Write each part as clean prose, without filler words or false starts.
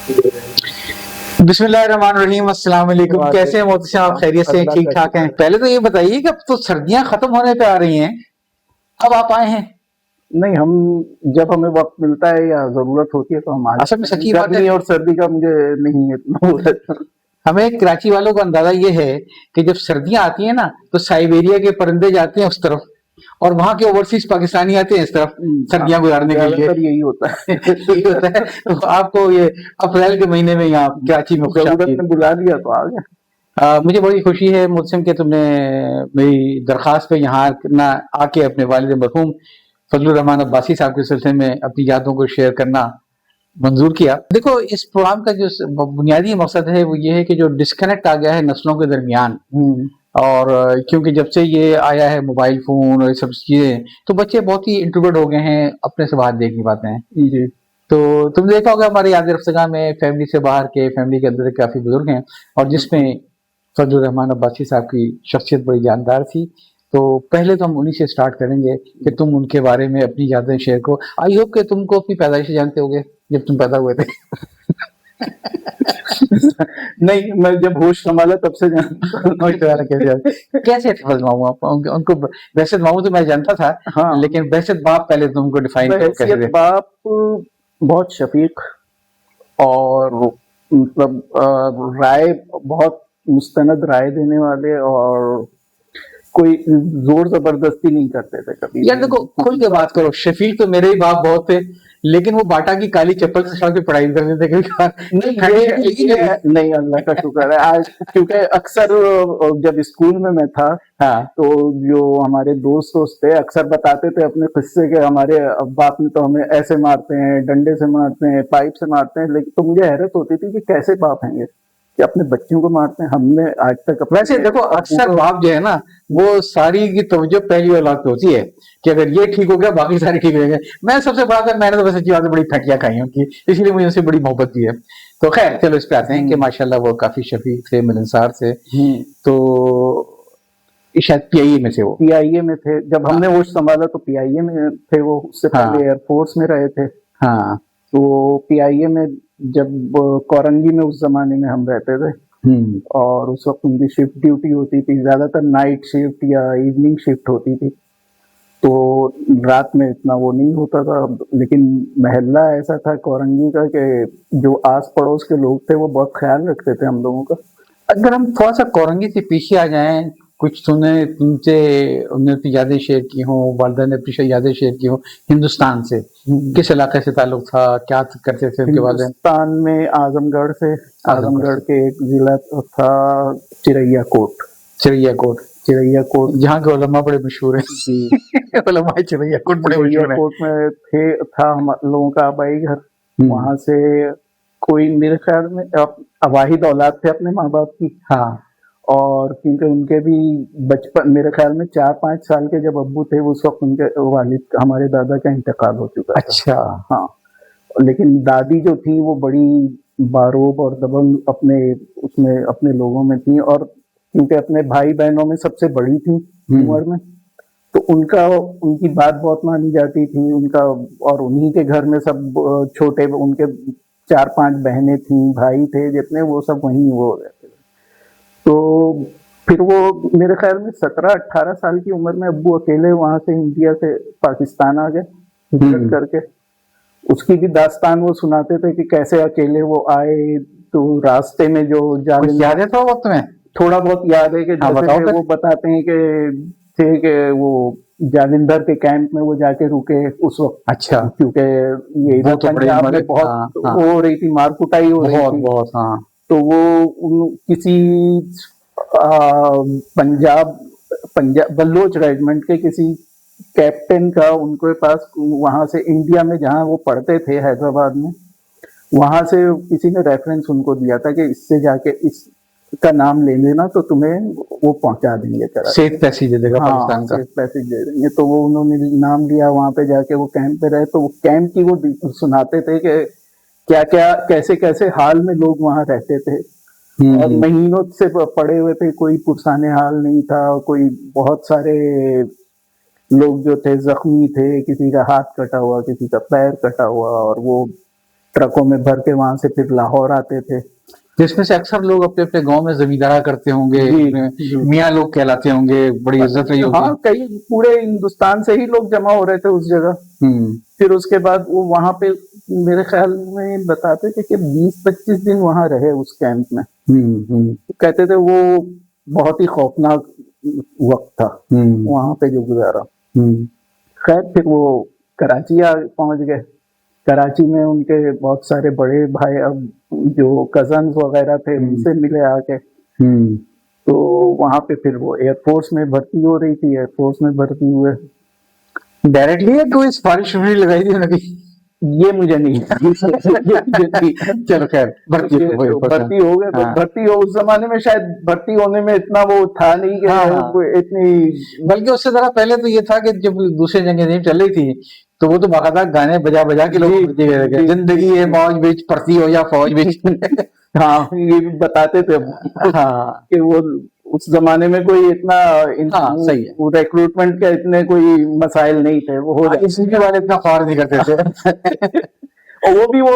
बिस्मिल्लाहिर्रहमानिर्रहीम, अस्सलाम वालेकुम। कैसे हैं मोहतरम साहब? खैरियत से हैं? ठीक ठाक हैं? पहले तो ये बताइए कि अब तो सर्दियां खत्म होने पे आ रही हैं, अब आप आए हैं? नहीं, हम जब हमें वक्त मिलता है या जरूरत होती है तो हम असल में सच्ची बात है, गर्मी और सर्दी का मुझे नहीं है इतना। हमें कराची वालों का अंदाजा ये है कि जब सर्दियां आती हैं ना तो साइबेरिया के परिंदे जाते हैं उस तरफ, और वहां के ओवरसीज पाकिस्तानी आते हैं इस तरफ सर्दियां गुजारने के लिए। यही होता है। यही होता है। तो आपको ये अप्रैल के महीने में यहाँ कराची में जरूरत ने बुला लिया तो आ गया। मुझे बड़ी खुशी है मुझसे कि तुमने मेरी दरख्वास्त पे यहाँ ना आके अपने वालिद मरहूम फजलुर रहमान अब्बासी साहब के सिलसिले में अपनी यादों को शेयर करना मंजूर किया। देखो, इस प्रोग्राम का जो बुनियादी मकसद है वो ये है कि जो डिस्कनेक्ट आ गया है नस्लों के दरमियान, और क्योंकि जब से ये आया है मोबाइल फोन और ये सब चीजें, तो बच्चे बहुत ही इंट्रोवर्ट हो गए हैं, अपने से बाहर देख नहीं पाते हैं जी। तो तुम देखा होगा हमारे याद रफ्तगा में फैमिली से बाहर के, फैमिली के अंदर काफी बुजुर्ग हैं, और जिसमें फजलुर रहमान अब्बासी साहब की शख्सियत बड़ी जानदार थी। तो पहले तो हम उन्हीं से स्टार्ट करेंगे कि तुम उनके बारे में अपनी यादें शेयर करो। आई होप कि तुमको अपनी पैदाइश जानते होगे जब तुम पैदा हुए थे। नहीं, मैं जब होश संभाला तब से कैसे थे फजल मामू आप? उनको बहसत मामू तो मैं जानता था, हाँ, लेकिन बहसत बाप पहले तुमको डिफाइन कैसे थे? बाप बहुत शफीक और मतलब राय बहुत मुस्तनद राय देने वाले, और कोई जोर जबरदस्ती नहीं करते थे कभी। यार देखो, खुल के बात करो, शफीक तो मेरे ही बाप बहुत थे, लेकिन वो बाटा की काली चप्पल से चढ़ के पढ़ाई करते थे नहीं, अल्लाह का शुक्र है आज, क्योंकि अक्सर जब स्कूल में मैं था, हाँ, तो जो हमारे दोस्त थे अक्सर बताते थे अपने किस्से के, हमारे बाप ने तो हमें ऐसे मारते हैं, डंडे से मारते हैं, पाइप से मारते हैं। लेकिन तो मुझे हैरत होती थी कि कैसे बाप हैं ये कि अपने बच्चों को मारते हैं। हमने आज तक वैसे देखो, अक्सर बाप जो है ना वो सारी की तवज्जो पहली औलाद पे होती है कि अगर ये ठीक हो गया बाकी सारे ठीक हो जाएंगे। मैं सबसे बड़ा था, मैंने तो वैसे बात बड़ी फटियां खाई उनकी, इसलिए मुझे उनसे बड़ी मोहब्बत भी है। तो खैर चलो इस पे आते हैं कि माशाल्लाह वो काफी शफीक थे, मिलनसार थे। तो शायद पीआईए में थे, वो पीआईए में थे जब हमने होश संभाला, तो पीआईए में थे वो। उससे पहले एयरफोर्स में रहे थे। हाँ, तो पीआईए में जब कोरंगी में उस जमाने में हम रहते थे, और उस वक्त उनकी शिफ्ट ड्यूटी होती थी, ज्यादातर नाइट शिफ्ट या इवनिंग शिफ्ट होती थी, तो रात में इतना वो नहीं होता था। लेकिन महल्ला ऐसा था कोरंगी का कि जो आस पड़ोस के लोग थे वो बहुत ख्याल रखते थे हम लोगों का। अगर हम थोड़ा सा कोरंगी से पीछे आ जाएं, कुछ तुमने तुमसे उन्होंने अपनी यादें शेयर की हो, वालिदा ने अपनी यादें शेयर की हो हिंदुस्तान से, किस इलाके से ताल्लुक था, क्या करते थे उनके बाद? हिंदुस्तान में आजमगढ़ से, आजमगढ़ के एक जिला था चिरैया कोट, जहाँ के उलमा बड़े मशहूर हैं। उलमा चिरैया कोट बड़े मशहूर हैं। कोट में था हम लोगों का आबाई घर। वहां से कोई मेरे ख्याल में अवाहिद औलाद थे अपने माँ बाप की। हाँ, और क्योंकि उनके भी बचपन, मेरे ख्याल में 4-5 साल के जब अब्बू थे उस वक्त उनके वालिद, हमारे दादा का इंतकाल हो चुका था। अच्छा, हाँ। लेकिन दादी जो थी वो बड़ी बारोब और दबंग अपने उसमें अपने लोगों में थी, और क्योंकि अपने भाई बहनों में सबसे बड़ी थी उम्र में, तो उनकी बात बहुत मानी जाती थी उनका। और उन्हीं के घर में सब छोटे, उनके 4-5 बहनें थी, भाई थे जितने, वो सब वहीं वो रहते थे। तो फिर वो मेरे ख्याल में 17-18 साल की उम्र में अब्बू अकेले वहां से इंडिया से पाकिस्तान आ गए हिजरत करके। उसकी भी दास्तान वो सुनाते थे कि कैसे अकेले वो आए, तो रास्ते में जो याद है तो वक्त में थोड़ा बहुत याद है कि जैसे वो बताते हैं कि वो जालिंधर के कैंप में वो जाके रुके उस वक्त। अच्छा, क्योंकि ये इधर पंजाब में बहुत हो रही थी, मार कुटाई हो रही थी बहुत। हाँ, तो वो किसी पंजाब बलोच रेजिमेंट के किसी कैप्टन का उनके पास वहां से इंडिया में जहां वो पढ़ते थे हैदराबाद में, वहां से किसी ने रेफरेंस उनको दिया था कि इससे जाके इसका नाम ले लेना तो तुम्हें वो पहुंचा देंगे, सेफ पैसेज दे देगा पाकिस्तान का, सेफ पैसेज दे देंगे। तो वो उन्होंने नाम लिया, वहां पे जाके वो कैंप पे रहे। तो वो कैंप की वो सुनाते थे कि क्या क्या कैसे कैसे हाल में लोग वहां रहते थे, और महीनों से पड़े हुए थे, कोई पुरसाने हाल नहीं था, कोई बहुत सारे लोग जो थे जख्मी थे, किसी का हाथ कटा हुआ, किसी का पैर कटा हुआ, और वो ट्रकों में भर के वहां से फिर लाहौर आते थे। जिसमें से अक्सर लोग अपने अपने गांव में जमींदारा करते होंगे, जी। मियाँ लोग कहलाते होंगे, बड़ी इज्जत रही होगी। हाँ, कई पूरे हिंदुस्तान से ही लोग जमा हो रहे थे उस जगह। फिर उसके बाद वो वहां पे मेरे ख्याल में बताते थे कि 20-25 दिन वहां रहे उस कैंप में। कहते थे वो बहुत ही खौफनाक वक्त था वहां पे जो गुजारा। खैर फिर वो कराची पहुंच गए। कराची में उनके बहुत सारे बड़े भाई, अब जो कजन्स वगैरह थे, उनसे मिले आके। तो वहां पे फिर वो एयरफोर्स में भर्ती हो रही थी, एयरफोर्स में भर्ती हुए। डायरेक्टली है कोई सिफारिश लगाई थी उन्होंने? ये मुझे नहीं चलो खैर, भर्ती हो गए। तो भर्ती हो, उस जमाने में शायद भर्ती होने में इतना वो था नहीं कि इतनी, बल्कि उससे जरा पहले तो ये था कि जब दूसरी जंग अज़ीम चल रही थी तो वो तो बाकायदा गाने बजा बजा के लोग जिंदगी है मौज बिच, भर्ती हो या फौज बिच। हाँ, ये भी बताते थे कि वो उस जमाने में कोई इतना सही है, रिक्रूटमेंट के इतने कोई मसाइल नहीं थे, वो हो जाए इसके वाले इतना ख्वार नहीं करते थे। और वो भी वो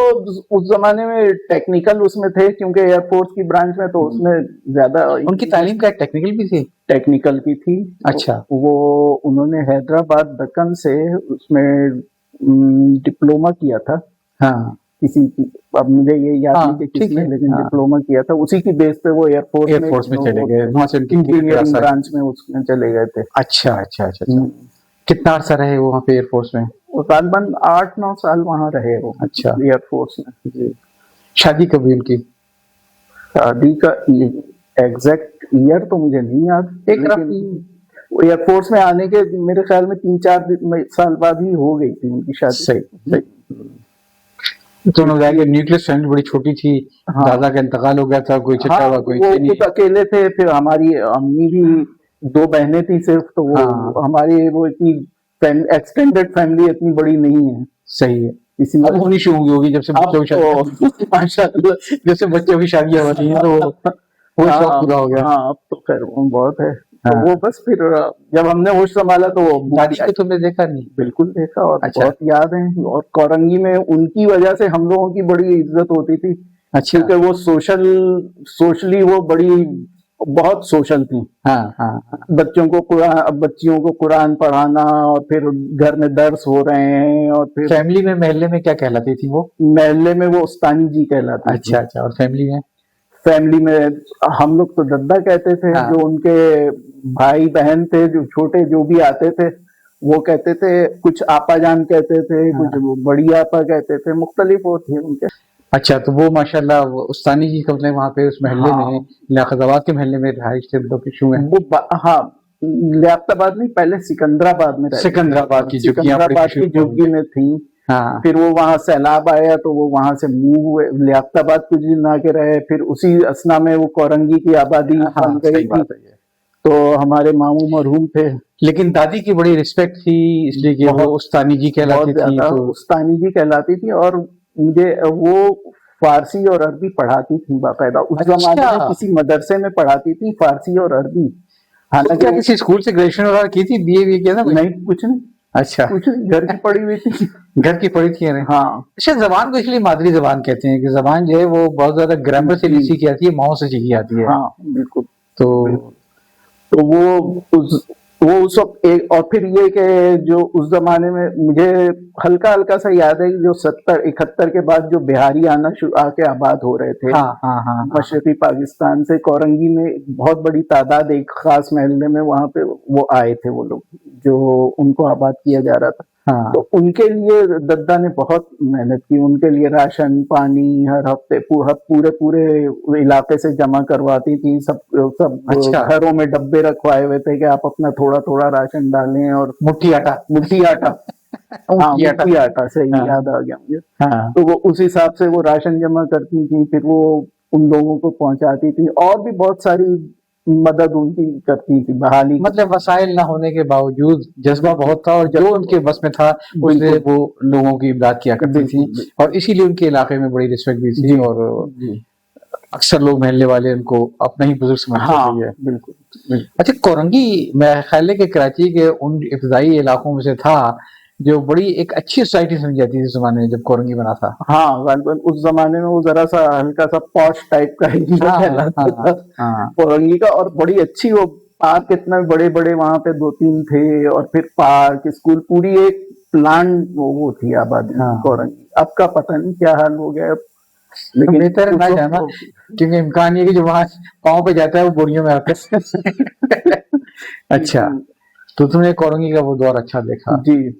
उस जमाने में टेक्निकल उसमें थे, क्योंकि एयरफोर्स की ब्रांच में तो उसमें ज्यादा उनकी तालीम क्या टेक्निकल भी थी? टेक्निकल की थी। अच्छा। वो उन्होंने हैदराबाद दक्कन से उसमें डिप्लोमा किया था। हाँ, किसी की, अब मुझे ये याद नहीं कि किसने, लेकिन डिप्लोमा किया था। उसी की बेस पे वो एयरफोर्स में चले गए, वहां से इंजीनियरिंग ब्रांच में उसमें चले गए थे। अच्छा अच्छा अच्छा। कितना अर्सा रहे वो वहाँ पे एयरफोर्स में? वो तकरीबन 8-9 साल वहां रहे वो। अच्छा, एयरफोर्स में। जी। शादी कब हुई उनकी? शादी का एग्जैक्ट ईयर तो मुझे नहीं याद, वो एयरफोर्स में आने के मेरे ख्याल में 3-4 साल बाद ही हो गई थी उनकी शादी। सही। तो न्यूक्लियस फैमिली बड़ी छोटी थी। हाँ। दादा का इंतकाल हो गया था, कोई चचा हुआ, कोई वो खुद अकेले थे। फिर हमारी अम्मी भी 2 बहनें थी सिर्फ, तो वो हमारी वो इतनी एक्सटेंडेड फैमिली इतनी बड़ी नहीं है। सही है, इसी में होनी शुरू होगी जब से बच्चों की माशाल्लाह, जब से बच्चों की शादियां हो रही हैं तो वो शौक पूरा हो गया। हाँ, अब तो खैर बहुत है। तो वो बस फिर जब हमने होश संभाला तो वो दादी को तुमने देखा? नहीं, बिल्कुल देखा, और बहुत याद है। और कोरंगी में उनकी वजह से हम लोगों की बड़ी इज्जत होती थी। अच्छा। क्योंकि वो सोशली वो बहुत सोशल थी। हाँ। बच्चियों को कुरान पढ़ाना, और फिर घर में दर्स हो रहे हैं। और फिर फैमिली में, महल्ले में क्या कहलाती थी वो? महल्ले में वो उस्तानी जी कहलाती थी। अच्छा। और फैमिली में हम लोग तो दद्दा कहते थे। हाँ। जो उनके भाई बहन थे, जो छोटे जो भी आते थे, वो कहते थे, कुछ आपा जान कहते थे। हाँ। कुछ बड़ी आपा कहते थे, मुख्तलिफ वो थे उनके। अच्छा, तो वो माशाल्लाह उस्तानी जी कब वहाँ पे उस महल्ले में, लियाकताबाद के महल्ले में रहाइश थे लोग शुरू है वो? लियाकताबाद नहीं, पहले सिकंदराबाद में, सिकंदराबाद की झुग्गी में थी। हाँ। फिर वो वहां सैलाब आया तो वो वहां से मूव हुए, लियाकताबाद कुछ दिन आके रहे। फिर उसी असना में वो कोरंगी की आबादी बन गई थी। तो हमारे मामू मरहूम थे। लेकिन दादी की बड़ी रिस्पेक्ट थी, इसलिए कि वो उस्तानी जी कहलाती थी। तो उस्तानी जी कहलाती थी, और मुझे वो फारसी और अरबी पढ़ाती थी बाकायदा। उस जमाने में किसी मदरसे में पढ़ाती थी फारसी और अरबी। हालांकि किसी स्कूल से ग्रेजुएशन वगैरह की थी, बीए किया था? नहीं, कुछ नहीं। अच्छा, कुछ घर की पढ़ी हुई थी। घर की पढ़ी थी। हाँ। अच्छा, जबान को इसलिए मादरी जबान कहते हैं कि जबान जो है वो बहुत ज्यादा ग्रामर से नहीं सीखी जाती है, माओ से सीखी जाती है। हाँ, बिल्कुल। तो वो उस वक्त एक, और फिर ये कि जो उस जमाने में मुझे हल्का हल्का सा याद है, जो 70-71 के बाद जो बिहारी आके आबाद हो रहे थे। हाँ। मशरकी पाकिस्तान से कोरंगी में बहुत बड़ी तादाद एक खास महल्ले में वहां पे वो आए थे, वो लोग जो उनको आबाद किया जा रहा था। हाँ। तो उनके लिए दद्दा ने बहुत मेहनत की। उनके लिए राशन पानी हर हफ्ते पूरे इलाके से जमा करवाती थी। सब अच्छा। घरों में डब्बे रखवाए हुए थे कि आप अपना थोड़ा थोड़ा राशन डालें। और मुट्ठी आटा हाँ, मुट्ठी आटा से हाँ। याद आ गया मुझे। हाँ। तो वो उस हिसाब से वो राशन जमा करती थी, फिर वो उन लोगों को पहुंचाती थी, और भी बहुत सारी मदद उनकी करती थी, बहाली। मतलब वसाइल ना होने के बावजूद जज्बा बहुत था, और जो उनके बस में था उससे वो लोगों की इमदाद किया करती थी, और इसीलिए उनके इलाके में बड़ी रिस्पेक्ट भी थी। और अक्सर लोग महल्ले वाले उनको अपना ही बुजुर्ग समझते थे। हाँ, बिल्कुल। अच्छा, कोरंगी मैं ख्याल है कि कराची के उन इब्तदाई इलाकों में से था جو بڑی ایک اچھی سوسائٹی سمجھی جاتی تھی اس زمانے میں جب کورنگی بنا تھا. ہاں غالباً اس زمانے میں وہ ذرا سا ہلکا سا پوش ٹائپ کا ایریا کہلاتا تھا کورنگی کا, اور بڑی اچھی وہ پارک اتنے بڑے بڑے وہاں پہ 2-3 تھے, اور پھر پارک اسکول پوری ایک پلان وہ تھی آبادی کورنگی. اب کا پتہ نہیں کیا حال ہو گیا, لیکن بہتر نہ جانا کیونکہ امکان یہ کہ جو وہاں پاؤں پہ جاتا ہے وہ بوریوں میں آتا ہے. اچھا, تو تم نے کورنگی کا وہ دور اچھا دیکھا. جی.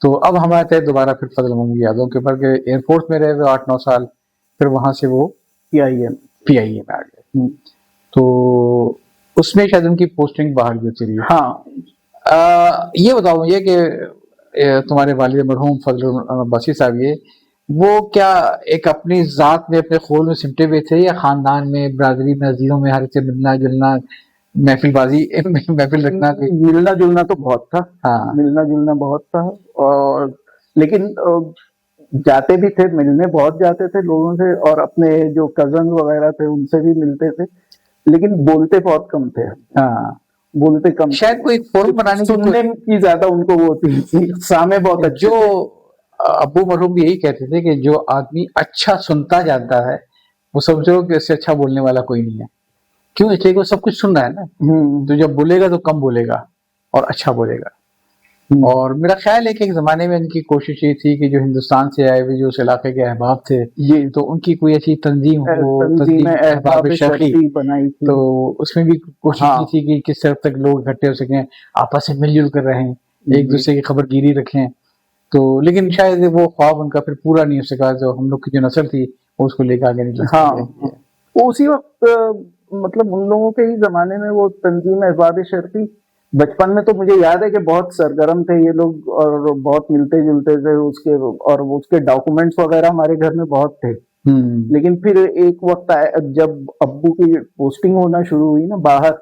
تو اب ہم آتے ہیں دوبارہ پھر فضل محمود یادوں کے اوپر کہ ایئر فورس میں رہے ہوئے 8-9 سال, پھر وہاں سے وہ پی آئی اے میں آ گئے. تو اس میں شاید ان کی پوسٹنگ باہر جو چلی. ہاں, یہ بتاؤ مجھے کہ تمہارے والد مرحوم فضل عباسی صاحب وہ کیا ایک اپنی ذات میں اپنے خول میں سمٹے ہوئے تھے, یا خاندان میں برادری میں عزیزوں میں ہر سے ملنا جلنا محفل بازی محفل رکھنا؟ ملنا جلنا تو بہت تھا. ہاں, ملنا جلنا بہت تھا, اور لیکن جاتے بھی تھے, ملنے بہت جاتے تھے لوگوں سے, اور اپنے جو کزن وغیرہ تھے ان سے بھی ملتے تھے, لیکن بولتے بہت کم تھے. ہاں, بولتے کم, شاید کوئی فورم بنانے سننے کی زیادہ ان کو وہ تھی. سامنے بہت اچھے. جو ابو مرحوم بھی یہی کہتے تھے کہ جو آدمی اچھا سنتا جانتا ہے وہ سمجھو کہ اس سے اچھا بولنے والا کوئی نہیں ہے. کیوں؟ اس لیے کہ وہ سب کچھ سن رہا ہے نا, تو جب بولے گا تو کم بولے گا اور اچھا بولے گا. اور میرا خیال ہے کہ ایک زمانے میں ان کی کوشش یہ تھی کہ جو ہندوستان سے آئے ہوئے جو اس علاقے کے احباب تھے, تو ان کی کوئی ایسی تنظیم ہو, تنظیم احباب شرقی بنائی تھی, تو اس میں بھی کوشش کی تھی کہ کس طرح تک لوگ اکٹھے ہو سکیں, آپس میں مل جل کر رہیں, ایک دوسرے کی خبر گیری رکھیں. تو لیکن شاید وہ خواب ان کا پھر پورا نہیں ہو سکا, جو ہم لوگ کی جو نسل تھی وہ اس کو لے کے آگے نہیں چل سکے. ہاں, اسی وقت مطلب ان لوگوں کے ہی زمانے میں وہ تنظیم احباب شرقی, بچپن میں تو مجھے یاد ہے کہ بہت سرگرم تھے یہ لوگ, اور بہت ملتے جلتے تھے اس کے, اور اس کے ڈاکومنٹس وغیرہ ہمارے گھر میں بہت تھے. لیکن پھر ایک وقت آیا جب ابو کی پوسٹنگ ہونا شروع ہوئی نا باہر,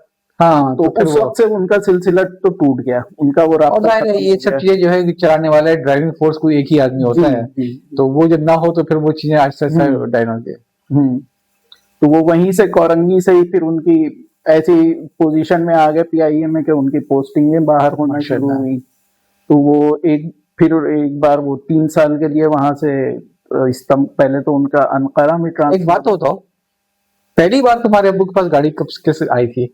ہاں, تو اس وقت سے ان کا سلسلہ تو ٹوٹ گیا, ان کا وہ رابطہ. یہ سب چیزیں جو ہے چلانے والا ہے, ڈرائیونگ فورس کوئی ایک ہی آدمی ہوتا ہے, تو وہ جب نہ ہو تو پھر وہ چیزیں آہستہ آہستہ ڈائن ہوتی ہے. تو وہ وہیں سے کورنگی سے ہی پھر ان کی ایسی پوزیشن میں آ گئے پی آئی اے میں کہ ان کی پوسٹنگیں باہر ہونا شروع ہوئی. تو وہ پھر ایک بار وہ 3 سال کے لیے وہاں سے پہلے تو ان کا انقرہ میں ٹرانسفر. ایک بات ہوتا, پہلی بار تمہارے ابو کے پاس گاڑی کب کیسے آئی تھی؟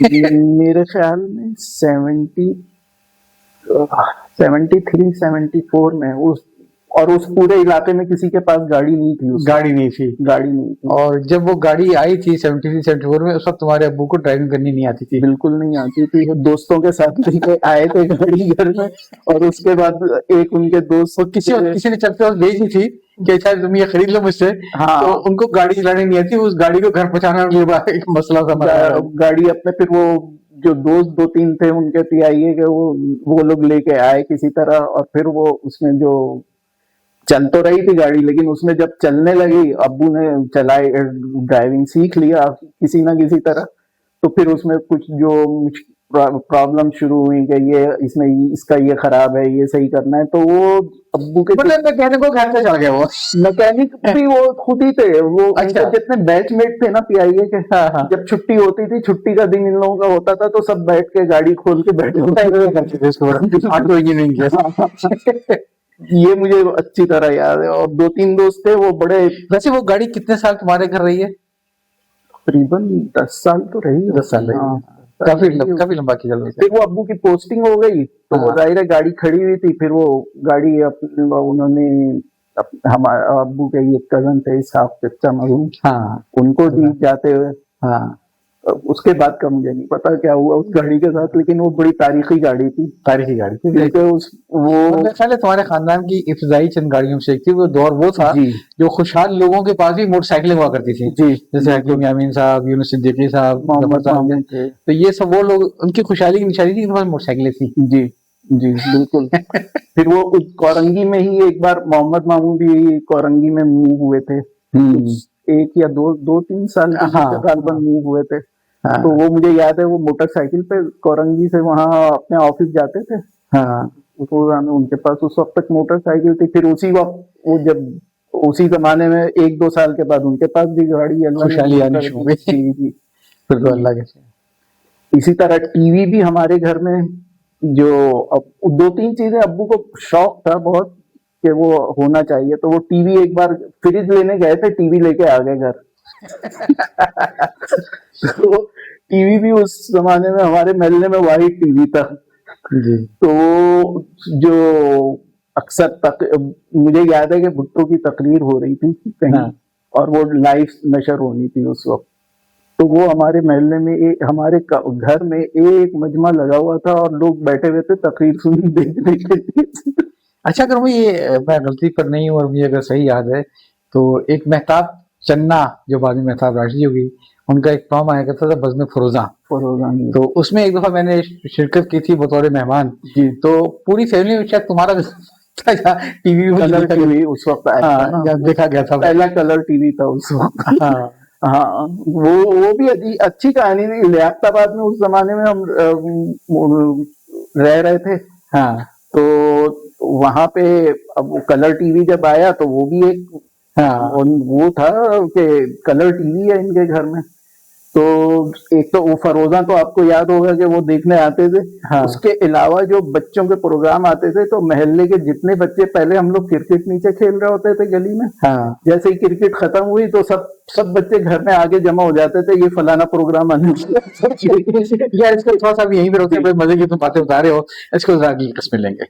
میرے خیال میں 73-74 میں, اور اس پورے علاقے میں کسی کے پاس گاڑی نہیں تھی. اور جب وہ گاڑی آئی تھی 73-74 میں, اس وقت تمہارے ابو کو ڈرائیونگ کرنی نہیں آتی تھی؟ بالکل نہیں آتی تھی. دوستوں کے ساتھ لے کے آئے تھے گاڑی گھر میں, اور اس کے بعد ایک ان کے دوست کسی نے چلتے وقت بھیجی تھی کہ شاید تم یہ خرید لو مجھ سے. تو ان کو گاڑی چلانے نہیں آتی, اس گاڑی کو گھر پہنچانا ایک مسئلہ تھا. گاڑی اپنے پھر وہ جو دوست 2-3 تھے ان کے پی آئی اے کے, وہ لوگ لے کے آئے کسی طرح, اور پھر وہ اس میں جو چل تو رہی تھی گاڑی, لیکن اس میں جب چلنے لگی, ابو نے چلائی, ڈرائیونگ سیکھ لیا کسی نہ کسی طرح, تو پھر اس میں کچھ جو پرابلم شروع ہوئی کہ اس کا یہ خراب ہے, یہ صحیح کرنا ہے. تو وہ ابو کے میکینک کو گھر پہ چل گیا, وہ میکینک بھی وہ خود ہی تھے. وہ جتنے بیچ میٹ تھے نا پی آئی اے کے, جب چھٹی ہوتی تھی, چھٹی کا دن ان لوگوں کا ہوتا تھا, تو سب بیٹھ کے گاڑی کھول کے بیٹھے ہوتے. یہ مجھے اچھی طرح یاد ہے. اور 2-3 دوست تھے وہ بڑے. ویسے وہ گاڑی کتنے سال تمہارے گھر رہی ہے؟ تقریباً 10 سال تو رہی. 10 سال کافی لمبا کی چل رہی. پھر وہ ابو کی پوسٹنگ ہو گئی, تو وہ ظاہر ہے گاڑی کھڑی ہوئی تھی. پھر وہ گاڑی انہوں نے ہمارے ابو کے یہ کزن تھے اسحاق چچا مرحوم, ان کو دی جاتے ہوئے. اس کے بعد کا مجھے نہیں پتا کیا ہوا اس گاڑی کے ساتھ, لیکن وہ بڑی تاریخی گاڑی تھی. وہ خیال ہے تمہارے خاندان کی ابتدائی چند گاڑیوں سے ایک تھی. وہ دور وہ تھا جو خوشحال لوگوں کے پاس بھی موٹر سائیکلیں ہوا کرتی تھی, جیسے حکیم یامین صاحب, یونس صدیقی صاحب, محمد صاحب. تو یہ سب وہ لوگ, ان کی خوشحالی کی نشانی تھی کہ ہمارے موٹر سائیکلیں تھی. جی بالکل. پھر وہ کورنگی میں ہی ایک بار محمد ماموں بھی کورنگی میں موو ہوئے تھے, 1 یا 2-3 سال غالباً موو ہوئے تھے. تو وہ مجھے یاد ہے وہ موٹر سائیکل پہ کورنگی سے وہاں اپنے آفس جاتے تھے. ان کے پاس اس وقت تک موٹر سائیکل تھی. پھر اسی وقت وہ جب اسی زمانے میں 1-2 سال کے بعد ان کے پاس بھی گاڑی, خوشحالی آنی شروع ہوئی. پھر تو اللہ کے. اسی طرح ٹی وی بھی ہمارے گھر میں जो अब 2-3 चीजें अब्बू को शौक था बहुत कि वो होना चाहिए, तो वो टीवी, एक बार फ्रिज लेने गए थे, टीवी लेके आ गए घर। तो टीवी भी उस जमाने में हमारे मोहल्ले में वाइट टीवी था, जी तो जो अक्सर मुझे याद है कि भुट्टो की तकरीर हो रही थी कहीं, हाँ। और वो लाइव नशर होनी थी उस वक्त, तो वो हमारे मोहल्ले में हमारे घर में एक मजमा लगा हुआ था और लोग बैठे हुए थे तकरीर सुनी देखने के लिए। अच्छा, अगर मैं गलती पर नहीं हूँ और मुझे अगर सही याद है तो एक मेहताब चन्ना जो बाद में मेहताब राशिदी होगी, उनका एक प्रोग्राम आया करता था बज़्म फ़रोज़ां, तो उसमें एक दफा मैंने शिरकत की थी बतौर मेहमान जी। तो पूरी फैमिली में शायद तुम्हारा टीवी में कलर टीवी उस वक्त आया था ना, हाँ, देखा गया था, पहला कलर टीवी था उस वक्त। हाँ हाँ, वो भी अच्छी कहानी थी। लियाकताबाद में उस जमाने में हम रह रहे थे, हाँ तो वहां पे अब वो कलर टीवी जब आया तो वो भी एक हाँ वो था कि कलर टीवी है इनके घर में। तो एक तो वो फरोजा तो आपको याद होगा कि वो देखने आते थे, हाँ। उसके अलावा जो बच्चों के प्रोग्राम आते थे, तो मोहल्ले के जितने बच्चे, पहले हम लोग क्रिकेट नीचे खेल रहे होते थे गली में, हाँ जैसे ही क्रिकेट खत्म हुई तो सब बच्चे घर में आगे जमा हो जाते थे, ये फलाना प्रोग्राम आने यार इसको थोड़ा सा भी यहीं पे रोकते हैं, बड़े मजे की तुम बातें बता रहे हो, इसको जरा अगली किस्म में लेंगे।